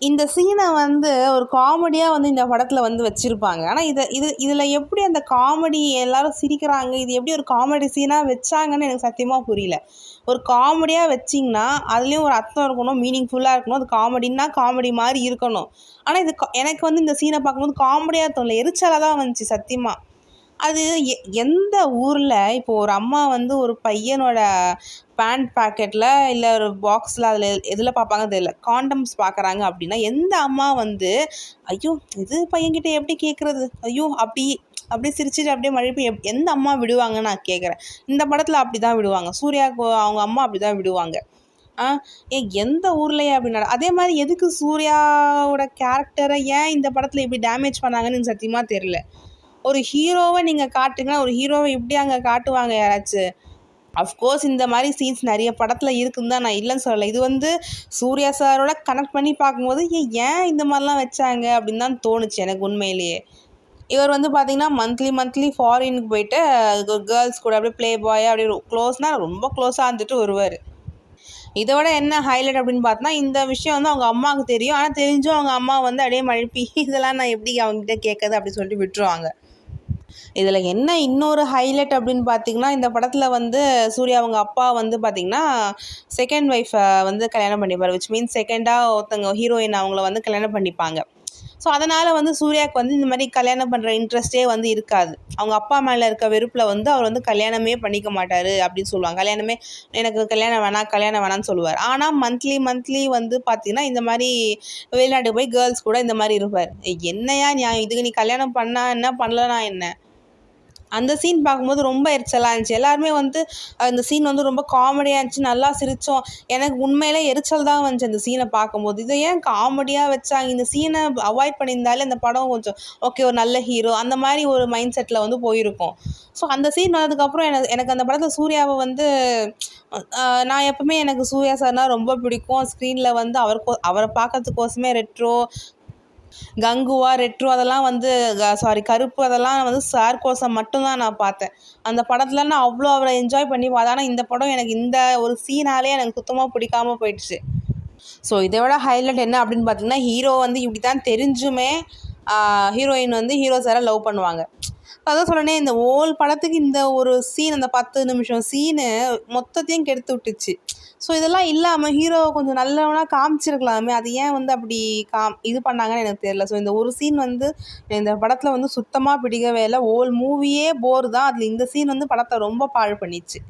இந்த சீனை வந்து ஒரு காமெடியாக வந்து இந்த படத்தில் வந்து வச்சுருப்பாங்க. ஆனால் இதில் எப்படி அந்த காமெடி எல்லாரும் சிரிக்கிறாங்க, இது எப்படி ஒரு காமெடி சீனாக வச்சாங்கன்னு எனக்கு சத்தியமாக புரியல. ஒரு காமெடியாக வச்சிங்கன்னா அதுலேயும் ஒரு அர்த்தம் இருக்கணும், மீனிங்ஃபுல்லாக இருக்கணும், அது காமெடின்னா காமெடி மாதிரி இருக்கணும். ஆனால் எனக்கு வந்து இந்த சீனை பார்க்கும்போது காமெடியாக தோணல, எரிச்சலாக தான் வந்துச்சு சத்தியமாக. அது எந்த ஊரில் இப்போ ஒரு அம்மா வந்து ஒரு பையனோட பேண்ட் பாக்கெட்டில் இல்லை ஒரு பாக்ஸில் அதில் எதில் பார்ப்பாங்க தெரியல, காண்டம்ஸ் பார்க்குறாங்க அப்படின்னா எந்த அம்மா வந்து ஐயோ இது பையன்கிட்ட எப்படி கேட்குறது, ஐயோ அப்படியே சிரிச்சுட்டு அப்படியே மழைப்பு எந்த அம்மா விடுவாங்கன்னு நான் கேட்குறேன். இந்த படத்தில் அப்படி தான் விடுவாங்க, சூர்யாவுக்கு அவங்க அம்மா அப்படி தான் விடுவாங்க. எந்த ஊர்லையே அப்படின்னா அதே மாதிரி எதுக்கு சூர்யாவோட கேரக்டரை ஏன் இந்த படத்தில் இப்படி டேமேஜ் பண்ணாங்கன்னு எனக்கு சத்தியமாக தெரியல. ஒரு ஹீரோவை நீங்கள் காட்டுங்கன்னா ஒரு ஹீரோவை இப்படி அங்கே காட்டுவாங்க யாராச்சும்? அஃப்கோர்ஸ் இந்த மாதிரி சீன்ஸ் நிறைய படத்தில் இருக்குன்னு தான் நான் இல்லைன்னு சொல்லலை. இது வந்து சூர்யா சாரோட கனெக்ட் பண்ணி பார்க்கும்போது ஏன் இந்த மாதிரிலாம் வச்சாங்க அப்படின்னு தான் தோணுச்சு எனக்கு உண்மையிலேயே. இவர் வந்து பார்த்திங்கன்னா மந்த்லி ஃபாரினுக்கு போயிட்டு கேர்ள்ஸ் கூட அப்படியே ப்ளே பாயாக அப்படியே க்ளோஸ்னால் ரொம்ப க்ளோஸாக இருந்துட்டு வருவார். இதோட என்ன ஹைலைட் அப்படின்னு பார்த்தோன்னா இந்த விஷயம் வந்து அவங்க அம்மாவுக்கு தெரியும். ஆனால் தெரிஞ்சும் அவங்க அம்மா வந்து அப்படியே மழுப்பி இதெல்லாம் நான் எப்படி அவங்ககிட்ட கேட்குறது அப்படி சொல்லிட்டு விட்டுருவாங்க. இதில் என்ன இன்னொரு ஹைலைட் அப்படின்னு பார்த்திங்கன்னா, இந்த படத்தில் வந்து சூர்யா அவங்க அப்பா வந்து பார்த்திங்கன்னா செகண்ட் ஒய்ஃபை வந்து கல்யாணம் பண்ணிப்பார். விச் மீன்ஸ் செகண்டாக ஒருத்தங்க ஹீரோயின் அவங்கள வந்து கல்யாணம் பண்ணிப்பாங்க. ஸோ அதனால் வந்து சூர்யாவுக்கு வந்து இந்த மாதிரி கல்யாணம் பண்ணுற இன்ட்ரெஸ்ட்டே வந்து இருக்காது. அவங்க அப்பா மேலே இருக்க வெறுப்பில் வந்து அவர் வந்து கல்யாணமே பண்ணிக்க மாட்டார் அப்படின்னு சொல்லுவாங்க. எனக்கு கல்யாணம் வேணாம்னு சொல்லுவார். ஆனால் மந்த்லி வந்து பார்த்திங்கன்னா இந்த மாதிரி வெளிநாட்டுக்கு போய் கேர்ள்ஸ் கூட இந்த மாதிரி இருப்பார். என்னையா நியாயம், இதுக்கு நீ கல்யாணம் பண்ணால் என்ன பண்ணலனா என்ன? அந்த சீன் பார்க்கும்போது ரொம்ப எரிச்சலாக இருந்துச்சு. எல்லாருமே வந்து அந்த சீன் வந்து ரொம்ப காமெடியாக இருந்துச்சு, நல்லா சிரித்தோம். எனக்கு உண்மையிலே எரிச்சல் தான் வந்துச்சு அந்த சீனை பார்க்கும்போது. இதை ஏன் காமெடியாக வச்சாங்க? இந்த சீனை அவாய்ட் பண்ணியிருந்தாலே அந்த படம் கொஞ்சம் ஓகே ஒரு நல்ல ஹீரோ அந்த மாதிரி ஒரு மைண்ட் செட்டில் வந்து போயிருக்கும். ஸோ அந்த சீன் வந்ததுக்கப்புறம் எனக்கு அந்த படத்தில் சூர்யாவை வந்து நான் எப்பவுமே எனக்கு சூர்யா சார்னால் ரொம்ப பிடிக்கும். ஸ்க்ரீனில் வந்து அவரை பார்க்கறதுக்கோசமே ரெட்ரோ கங்குவா ரெட்ரோ அதெல்லாம் வந்து கருப்பு அதெல்லாம் வந்து சார் கோசம் மட்டும்தான் நான் பார்த்தேன். அந்த படத்தில் நான் அவ்வளோ அவரை என்ஜாய் பண்ணி பார்த்தேன். ஆனால் இந்த படம் எனக்கு இந்த ஒரு சீனாலே எனக்கு சுத்தமாக பிடிக்காம போயிடுச்சு. ஸோ இதை விட ஹைலைட் என்ன அப்படின்னு பார்த்தீங்கன்னா, ஹீரோ வந்து இப்படி தான் தெரிஞ்சுமே ஹீரோயின் வந்து ஹீரோ சாரை லவ் பண்ணுவாங்க. அதான் சொல்கிறேனே, இந்த ஓல் படத்துக்கு இந்த ஒரு சீன், அந்த 10 நிமிஷம் சீனு மொத்தத்தையும் கெடுத்து விட்டுச்சு. ஸோ இதெல்லாம் இல்லாமல் ஹீரோவை கொஞ்சம் நல்லவனாக காமிச்சிருக்கலாமே, அது ஏன் வந்து அப்படி இது பண்ணாங்கன்னு எனக்கு தெரியல. ஸோ இந்த ஒரு சீன் வந்து இந்த படத்தில் வந்து சுத்தமாக பிடிக்கவே இல்லை. ஓல் மூவியே போர் தான். அதில் இந்த சீன் வந்து படத்தை ரொம்ப பாழ் பண்ணிச்சு.